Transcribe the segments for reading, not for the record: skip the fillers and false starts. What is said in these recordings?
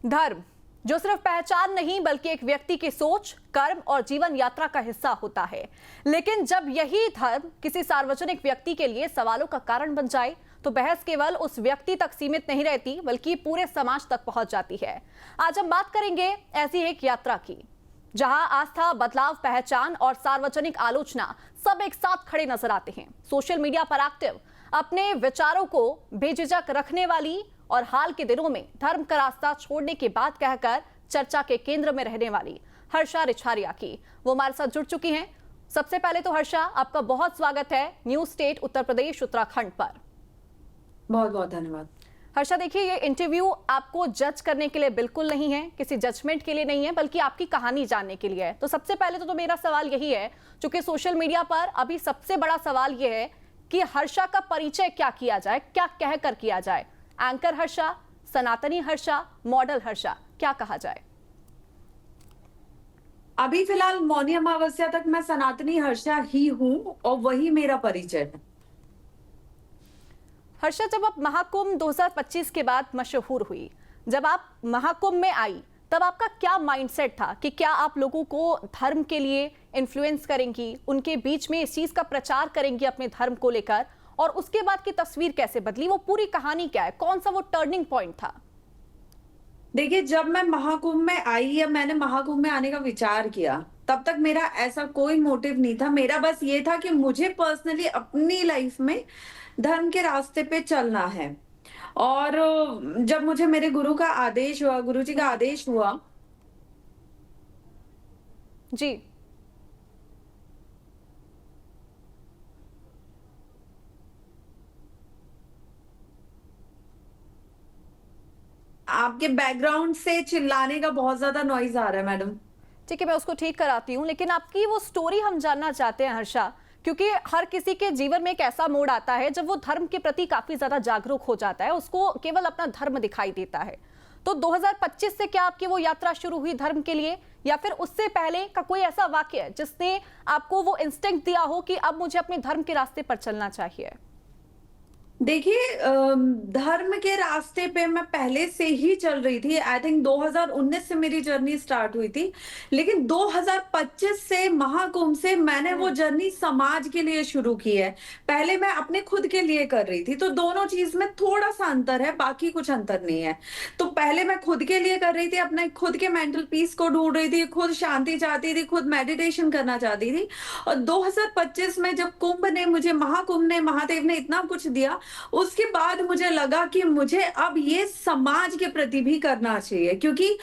धर्म जो सिर्फ पहचान नहीं बल्कि एक व्यक्ति की सोच, कर्म और जीवन यात्रा का हिस्सा होता है। लेकिन जब यही धर्म किसी सार्वजनिक व्यक्ति के लिए सवालों का कारण बन जाए तो बहस केवल उस व्यक्ति तक सीमित नहीं रहती बल्कि पूरे समाज तक पहुंच जाती है। आज हम बात करेंगे ऐसी एक यात्रा की जहां आस्था, बदलाव, पहचान और सार्वजनिक आलोचना सब एक साथ खड़े नजर आते हैं। सोशल मीडिया पर एक्टिव, अपने विचारों को बेझिझक रखने वाली और हाल के दिनों में धर्म का रास्ता छोड़ने की बात कहकर चर्चा के केंद्र में रहने वाली हर्षा रिछारिया की वो हमारे साथ जुड़ चुकी हैं। सबसे पहले तो हर्षा, आपका बहुत स्वागत है न्यूज स्टेट उत्तर प्रदेश उत्तराखंड पर। बहुत बहुत धन्यवाद। हर्षा, देखिए, ये इंटरव्यू आपको जज करने के लिए बिल्कुल नहीं है, किसी जजमेंट के लिए नहीं है, बल्कि आपकी कहानी जानने के लिए है। तो सबसे पहले तो मेरा सवाल यही है, चूंकि सोशल मीडिया पर अभी सबसे बड़ा सवाल यह है कि हर्षा का परिचय क्या किया जाए, क्या कहकर किया जाए? एंकर हर्षा, सनातनी हर्षा, मॉडल हर्षा, क्या कहा जाए? अभी फिलहाल मौनी अमावस्या तक मैं सनातनी हर्षा ही हूं और वही मेरा परिचय है। हर्षा, जब आप महाकुंभ 2025 के बाद मशहूर हुई, जब आप महाकुंभ में आई, तब आपका क्या माइंडसेट था कि क्या आप लोगों को धर्म के लिए इन्फ्लुएंस करेंगी, उनके बीच में इस चीज का प्रचार करेंगी अपने धर्म को लेकर, और उसके बाद की तस्वीर कैसे बदली? वो पूरी कहानी क्या है? कौन सा वो टर्निंग पॉइंट था? देखिए, जब मैं महाकुंभ में आई या मैंने महाकुंभ में आने का विचार किया, तब तक मेरा ऐसा कोई मोटिव नहीं था। मेरा बस ये था कि मुझे पर्सनली अपनी लाइफ में धर्म के रास्ते पे चलना है। और जब मुझे मेरे गुरु का आदेश हुआ, गुरुजी का आदेश हुआ, जी, आपके बैकग्राउंड से चिल्लाने का बहुत ज्यादा नॉइज आ रहा है मैडम। ठीक है, मैं उसको ठीक कराती हूँ, लेकिन आपकी वो स्टोरी हम जानना चाहते हैं हर्षा, क्योंकि हर किसी के जीवन में एक ऐसा मोड़ आता है जब वो धर्म के प्रति काफी ज्यादा जागरूक हो जाता है, उसको केवल अपना धर्म दिखाई देता है। तो 2025 से क्या आपकी वो यात्रा शुरू हुई धर्म के लिए, या फिर उससे पहले का कोई ऐसा वाक्य जिसने आपको वो इंस्टिंक्ट दिया हो कि अब मुझे अपने धर्म के रास्ते पर चलना चाहिए? देखिए, धर्म के रास्ते पे मैं पहले से ही चल रही थी। आई थिंक 2019 से मेरी जर्नी स्टार्ट हुई थी, लेकिन 2025 से महाकुंभ से मैंने वो जर्नी समाज के लिए शुरू की है। पहले मैं अपने खुद के लिए कर रही थी, तो दोनों चीज में थोड़ा सा अंतर है, बाकी कुछ अंतर नहीं है। तो पहले मैं खुद के लिए कर रही थी, अपने खुद के मेंटल पीस को ढूंढ रही थी, खुद शांति चाहती थी, खुद मेडिटेशन करना चाहती थी। और 2025 में जब कुंभ ने मुझे, महाकुंभ ने, महादेव ने इतना कुछ दिया, उसके बाद मुझे लगा कि मुझे अब ये समाज के प्रति भी करना चाहिए, क्योंकि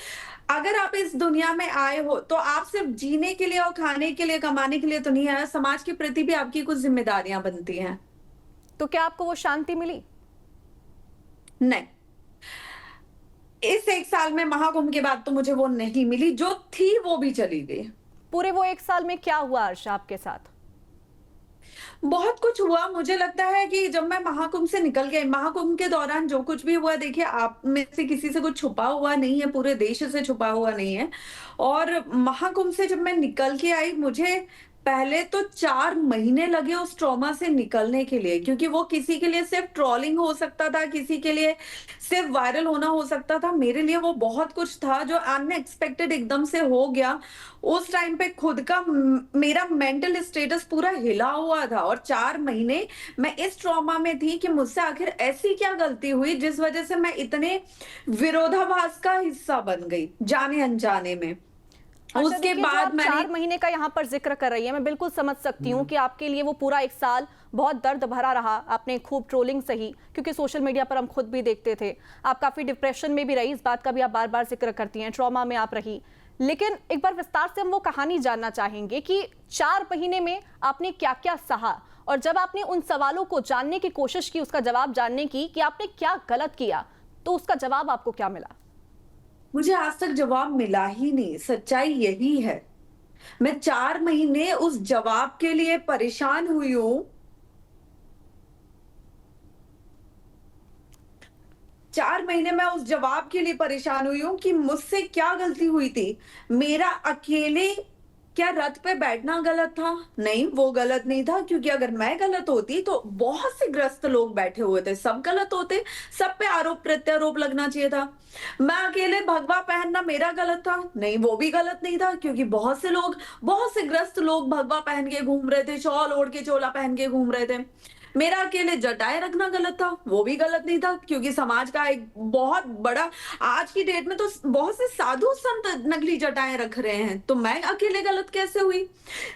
अगर आप इस दुनिया में आए हो तो आप सिर्फ जीने के लिए और खाने के लिए, कमाने के लिए तो नहीं आए, समाज के प्रति भी आपकी कुछ जिम्मेदारियां बनती हैं। तो क्या आपको वो शांति मिली? नहीं, इस एक साल में महाकुंभ के बाद तो मुझे वो नहीं मिली, जो थी वो भी चली गई। पूरे वो एक साल में क्या हुआ हर्षा आपके साथ? बहुत कुछ हुआ। मुझे लगता है कि जब मैं महाकुंभ से निकल गई, महाकुंभ के दौरान जो कुछ भी हुआ, देखिए, आप में से किसी से कुछ छुपा हुआ नहीं है, पूरे देश से छुपा हुआ नहीं है। और महाकुंभ से जब मैं निकल के आई, मुझे पहले तो 4 महीने लगे उस ट्रॉमा से निकलने के लिए, क्योंकि वो किसी के लिए सिर्फ ट्रोलिंग हो सकता था, किसी के लिए सिर्फ वायरल होना हो सकता था। मेरे लिए वो बहुत कुछ था जो अनएक्सपेक्टेड एकदम से हो गया। उस टाइम पे खुद का मेरा मेंटल स्टेटस पूरा हिला हुआ था, और 4 महीने मैं इस ट्रॉमा में थी कि मुझसे आखिर ऐसी क्या गलती हुई जिस वजह से मैं इतने विरोधाभास का हिस्सा बन गई, जाने अनजाने में। अच्छा, उसके देखिए, जो बाद आप मैंने 4 महीने का यहाँ पर जिक्र कर रही है, मैं बिल्कुल समझ सकती हूँ कि आपके लिए वो पूरा एक साल बहुत दर्द भरा रहा। आपने खूब ट्रोलिंग सही, क्योंकि सोशल मीडिया पर हम खुद भी देखते थे, आप काफी डिप्रेशन में भी रही, इस बात का भी आप बार बार जिक्र करती हैं, ट्रॉमा में आप रही। लेकिन एक बार विस्तार से हम वो कहानी जानना चाहेंगे कि 4 महीने में आपने क्या क्या सहा, और जब आपने उन सवालों को जानने की कोशिश की, उसका जवाब जानने की कि आपने क्या गलत किया, तो उसका जवाब आपको क्या मिला? मुझे आज तक जवाब मिला ही नहीं। सच्चाई यही है। मैं 4 महीने उस जवाब के लिए परेशान हुई हूँ। 4 महीने मैं उस जवाब के लिए परेशान हुई हूँ कि मुझसे क्या गलती हुई थी। मेरा अकेले क्या रथ पे बैठना गलत था? नहीं, वो गलत नहीं था, क्योंकि अगर मैं गलत होती तो बहुत से ग्रस्त लोग बैठे हुए थे, सब गलत होते, सब पे आरोप प्रत्यारोप लगना चाहिए था। मैं अकेले भगवा पहनना मेरा गलत था? नहीं, वो भी गलत नहीं था, क्योंकि बहुत से ग्रस्त लोग भगवा पहन के घूम रहे थे, शॉल ओढ़ के, चोला पहन के घूम रहे थे। मेरा अकेले जटाएं रखना गलत था? वो भी गलत नहीं था, क्योंकि समाज का एक बहुत बड़ा, आज की डेट में तो बहुत से साधु संत नकली जटाएं रख रहे हैं, तो मैं अकेले गलत कैसे हुई?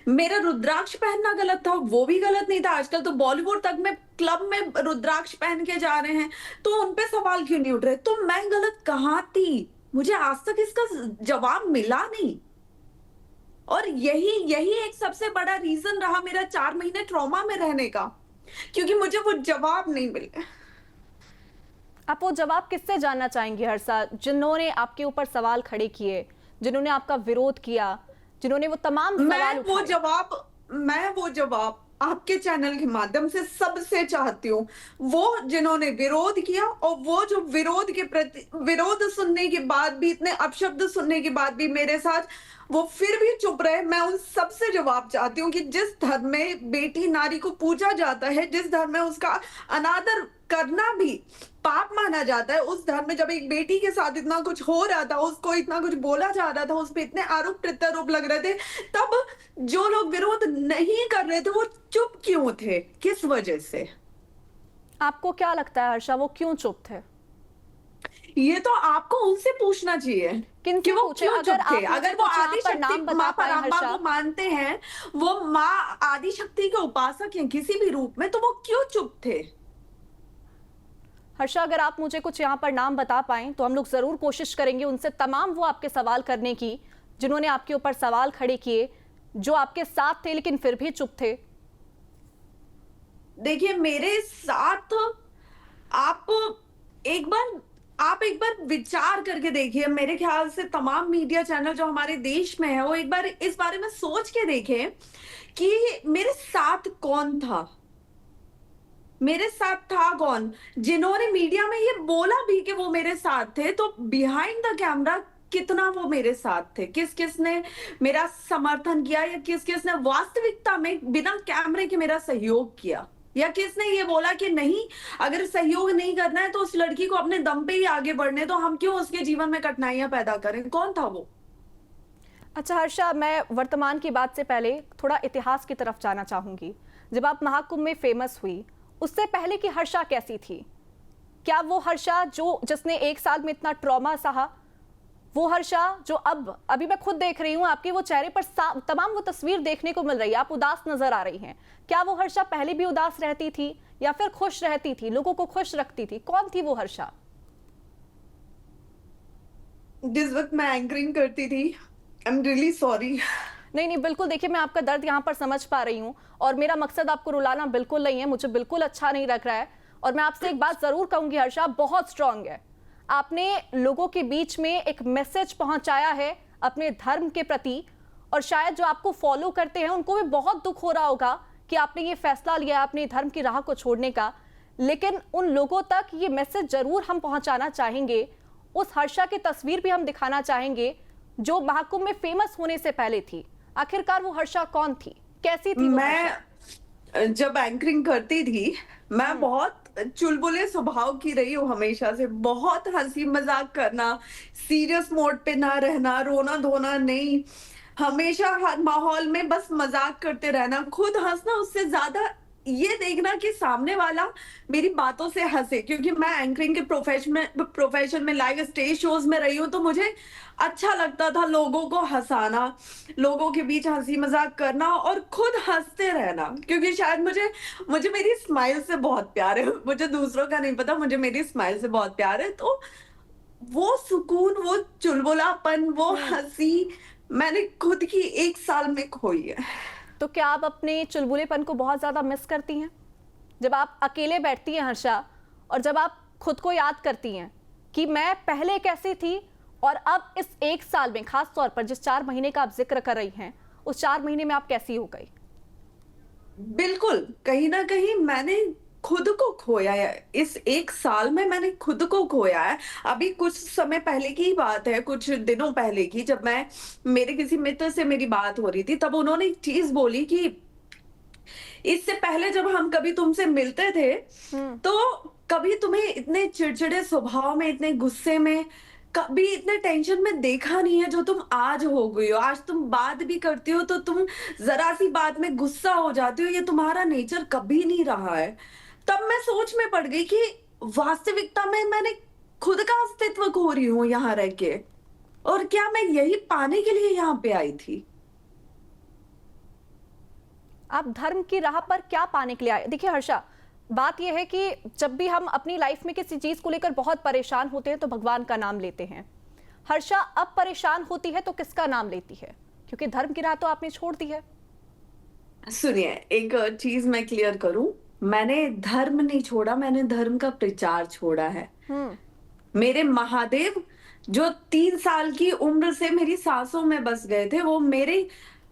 मेरा रुद्राक्ष पहनना गलत था? वो भी गलत नहीं था। आजकल तो बॉलीवुड तक में क्लब में रुद्राक्ष पहन के जा रहे हैं, तो उन पे सवाल क्यों नहीं उठ रहे? तो मैं गलत कहाँ थी? मुझे आज तक इसका जवाब मिला नहीं। और यही यही एक सबसे बड़ा रीजन रहा मेरा 4 महीने ट्रॉमा में रहने का, क्योंकि मुझे वो जवाब नहीं मिले। आप वो जवाब किससे जानना चाहेंगे हर्षा, जिन्होंने आपके ऊपर सवाल खड़े किए, जिन्होंने आपका विरोध किया, जिन्होंने वो तमाम सवाल उठाए? मैं वो जवाब आपके चैनल के माध्यम से सबसे चाहती हूँ। वो जिन्होंने विरोध किया, और वो जो विरोध के प्रति, विरोध सुनने के बाद भी, इतने अपशब्द सुनने के बाद भी मेरे साथ वो फिर भी चुप रहे, मैं उन सबसे जवाब चाहती हूँ कि जिस धर्म में बेटी नारी को पूजा जाता है, जिस धर्म में उसका अनादर करना भी पाप माना जाता है, उस धर्म में जब एक बेटी के साथ इतना कुछ हो रहा था, उसको इतना कुछ बोला जा रहा था, उस पे इतने आरोप प्रत्यारोप लग रहे थे, तब जो लोग विरोध नहीं कर रहे थे वो चुप क्यों थे? किस वजह से? आपको क्या लगता है हर्षा, वो क्यों चुप थे? ये तो आपको उनसे पूछना चाहिए किनसे कि वो पूछे? क्यों चुप थे। आप अगर वो मुझे कुछ यहाँ पर आदिशक्ति नाम बता माँ पाएं पराम्बा हर्षा? को मानते हैं, वो माँ आदिशक्ति के उपासक हैं किसी भी रूप में, तो वो क्यों चुप थे? हर्षा, अगर आप मुझे कुछ यहाँ पर नाम बता पाएं तो हम लोग जरूर कोशिश करेंगे उनसे तमाम वो आपके सवाल करने की, जिन्होंने आपके ऊपर सवाल खड़े किए, जो आपके साथ थे लेकिन फिर भी चुप थे। देखिए, मेरे साथ आप आप एक बार विचार करके देखिए। मेरे ख्याल से तमाम मीडिया चैनल जो हमारे देश में है, वो एक बार इस बारे में सोच के देखें कि मेरे साथ कौन था। मेरे साथ था कौन? जिन्होंने मीडिया में ये बोला भी कि वो मेरे साथ थे, तो बिहाइंड द कैमरा कितना वो मेरे साथ थे? किस किस ने मेरा समर्थन किया, या किस किस ने वास्तविकता में बिना कैमरे के मेरा सहयोग किया, या किसने ये बोला कि नहीं, अगर सहयोग नहीं करना है तो उस लड़की को अपने दम पे ही आगे बढ़ने दो, हम क्यों उसके जीवन में कठिनाइयां पैदा करें? कौन था वो? अच्छा हर्षा, मैं वर्तमान की बात से पहले थोड़ा इतिहास की तरफ जाना चाहूंगी। जब आप महाकुंभ में फेमस हुई, उससे पहले की हर्षा कैसी थी? क्या वो हर्षा जिसने एक साल में इतना ट्रॉमा सहा, वो हर्षा जो अभी मैं खुद देख रही हूँ, आपके वो चेहरे पर तमाम वो तस्वीर देखने को मिल रही है, आप उदास नजर आ रही हैं। क्या वो हर्षा पहले भी उदास रहती थी या फिर खुश रहती थी, लोगों को खुश रखती थी? कौन थी वो हर्षा? जिस वक्त मैं एंकरिंग करती थी, आई एम रियली सॉरी। नहीं नहीं, बिल्कुल, देखिए मैं आपका दर्द यहाँ पर समझ पा रही हूँ, और मेरा मकसद आपको रुलाना बिल्कुल नहीं है, मुझे बिल्कुल अच्छा नहीं लग रहा है। और मैं आपसे एक बात जरूर कहूंगी हर्षा, आप बहुत स्ट्रांग है। आपने लोगों के बीच में एक मैसेज पहुंचाया है अपने धर्म के प्रति, और शायद जो आपको फॉलो करते हैं उनको भी बहुत दुख हो रहा होगा कि आपने ये फैसला लिया अपने धर्म की राह को छोड़ने का। लेकिन उन लोगों तक ये मैसेज जरूर हम पहुंचाना चाहेंगे, उस हर्षा की तस्वीर भी हम दिखाना चाहेंगे जो महाकुंभ में फेमस होने से पहले थी। आखिरकार वो हर्षा कौन थी, कैसी थी वो हर्षा? मैं जब एंकरिंग करती थी, मैं बहुत चुलबुले स्वभाव की रही हूँ हमेशा से। बहुत हंसी मजाक करना, सीरियस मोड पे ना रहना, रोना धोना नहीं, हमेशा हर माहौल में बस मजाक करते रहना, खुद हंसना, उससे ज्यादा ये देखना कि सामने वाला मेरी बातों से हंसे। क्योंकि मैं एंकरिंग के प्रोफेशन में लाइव स्टेज शोज में रही हूँ, तो मुझे अच्छा लगता था लोगों को हंसाना, लोगों के बीच हंसी मजाक करना और खुद हंसते रहना। क्योंकि शायद मुझे मेरी स्माइल से बहुत प्यार है, मुझे दूसरों का नहीं पता, मुझे मेरी स्माइल से बहुत प्यार है। तो वो सुकून, वो चुलबुलापन, वो हंसी मैंने खुद की 1 साल में खोई है। तो क्या आप अपने चुलबुलेपन को बहुत ज्यादा मिस करती हैं जब आप अकेले बैठती हैं हर्षा, और जब आप खुद को याद करती हैं कि मैं पहले कैसी थी और अब इस 1 साल में, खास तौर पर जिस 4 महीने का आप जिक्र कर रही हैं, उस 4 महीने में आप कैसी हो गई? बिल्कुल, कहीं ना कहीं मैंने खुद को खोया है। इस 1 साल में मैंने खुद को खोया है। अभी कुछ समय पहले की ही बात है, कुछ दिनों पहले की, जब मैं मेरे किसी मित्र से मेरी बात हो रही थी, तब उन्होंने एक चीज़ बोली कि इससे पहले जब हम कभी तुमसे मिलते थे, हम्म। तो कभी तुम्हें इतने चिड़चिड़े स्वभाव में, इतने गुस्से में, कभी इतने टेंशन में देखा नहीं है जो तुम आज हो गई हो। आज तुम बात भी करती हो तो तुम ज़रा-सी बात में गुस्सा हो जाती हो, ये तुम्हारा नेचर कभी नहीं रहा है। तब मैं सोच में पड़ गई कि वास्तविकता में मैंने खुद का अस्तित्व खो रही हूँ यहाँ रह के, और क्या मैं यही पाने के लिए यहाँ पे आई थी? आप धर्म की राह पर क्या पाने के लिए आए? देखिए हर्षा, बात यह है कि जब भी हम अपनी लाइफ में किसी चीज को लेकर बहुत परेशान होते हैं तो भगवान का नाम लेते हैं। हर्षा अब परेशान होती है तो किसका नाम लेती है? क्योंकि धर्म की राह तो आपने छोड़ दी है। सुनिए, एक चीज़ मैं क्लियर करूँ, मैंने धर्म नहीं छोड़ा, मैंने धर्म का प्रचार छोड़ा है। हम्म। मेरे महादेव जो 3 साल की उम्र से मेरी सांसों में बस गए थे, वो मेरी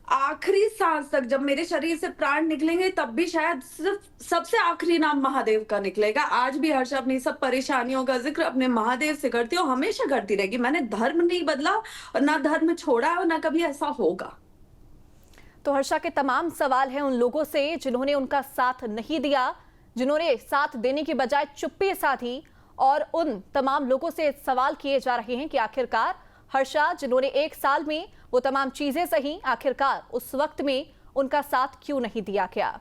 आखिरी सांस तक, जब मेरे शरीर से प्राण निकलेंगे तब भी शायद सिर्फ सबसे आखिरी नाम महादेव का निकलेगा। आज भी हर्षा अपनी सब परेशानियों का ज़िक्र अपने महादेव से करती है और हमेशा करती रहेगी। मैंने धर्म नहीं बदला और ना धर्म छोड़ा है और ना कभी ऐसा होगा। तो हर्षा के तमाम सवाल हैं उन लोगों से जिन्होंने उनका साथ नहीं दिया, जिन्होंने साथ देने की बजाय चुप्पी साधी, और उन तमाम लोगों से सवाल किए जा रहे हैं कि आखिरकार हर्षा जिन्होंने 1 साल में वो तमाम चीजें सही, आखिरकार उस वक्त में उनका साथ क्यों नहीं दिया गया।